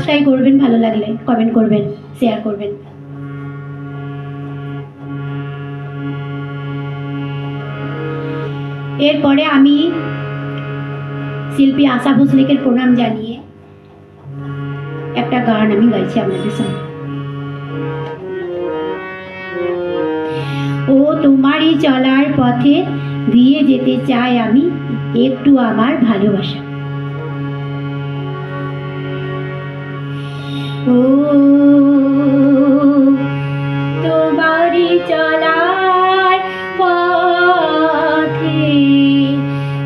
Subscribe করবেন, ভালো লাগলে কমেন্ট করবেন, শেয়ার করবেন। এরপরে আমি শিল্পী আশা ভোসলেকের প্রণাম জানিয়ে একটা গান আমি গাইছি আপনাদের সামনে। ও তোমারই চলার পথে দিয়ে যেতে চাই আমি একটু আমার ভালোবাসা। ও তোমারই চলার পথে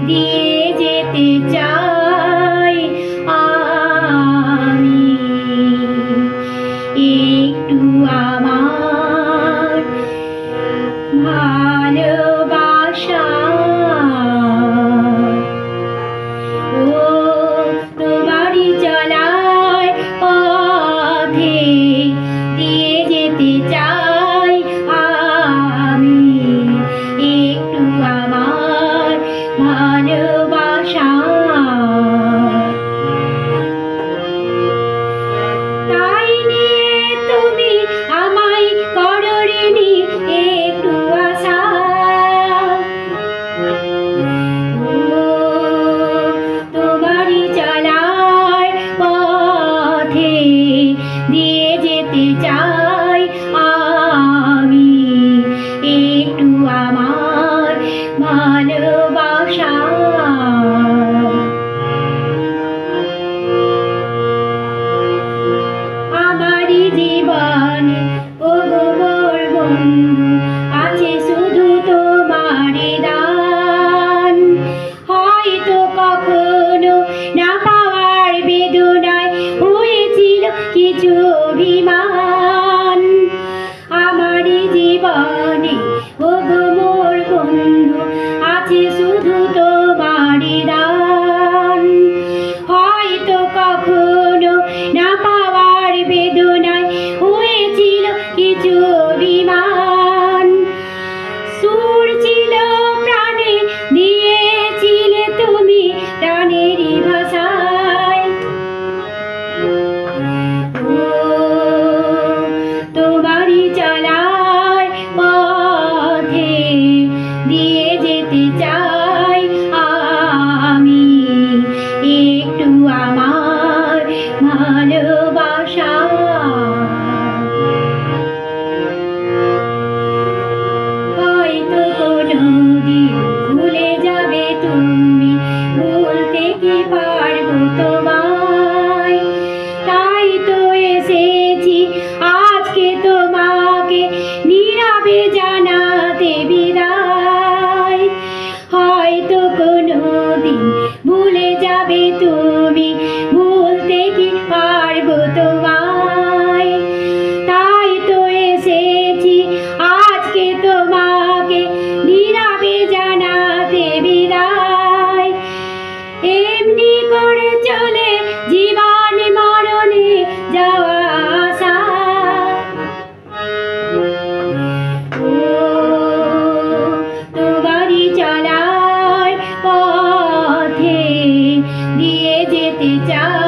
দিয়ে যেতে চাই আমি একটু আমার ভালোবাসা। ও তোমারই চলার পথে দিয়ে যেতে চাই আমি একটু আমার ভালোবাসা। তাই নিয়ে তুমি আমায় করো ঋণী একটু আশা। তোমারই চলার পথে দিয়ে যেতে চাই আমি একটু আমার ভালোবাসা। আমারই জীবনে ও গো মোর বন্ধু আছে শুধু তোমারই দান। হয়তো কখনো না পাওয়ার বেদনায় হয়েছিল কিছু অভিমান। আমারই জীবনে ও গো মোর বন্ধু আছে শুধু তোমারই দান। হয়তো কখনো না পাওয়ার বেদনায় হয়েছিল কিছু অভিমান। সুর ছিল প্রাণে দিয়েছিলে তুমি প্রাণেরই ভাষায়। ও তোমারই চলার পথে দিয়ে যেতে চাই আমি একটু আমার ভালোবাসা। হয়তো কোনোদিন ভুলে যাবে তুমি, ভুলতে কি পারবো তোমায়। তাই তো এসেছি আজকে তোমাকে নীরবে জানাতে বিদায়। হয়তো কোনোদিন ভুলে যাবে তুমি, ভুলতে কি পারবো তোমায়। তাই তো এসেছি আজকে তোমাকে নীরবে জানাতে বিদায়। এমনি করে চলে জীবন মরণে যাওয়া আসা। ও তোমারই চলার পথে দিয়ে যেতে চাই।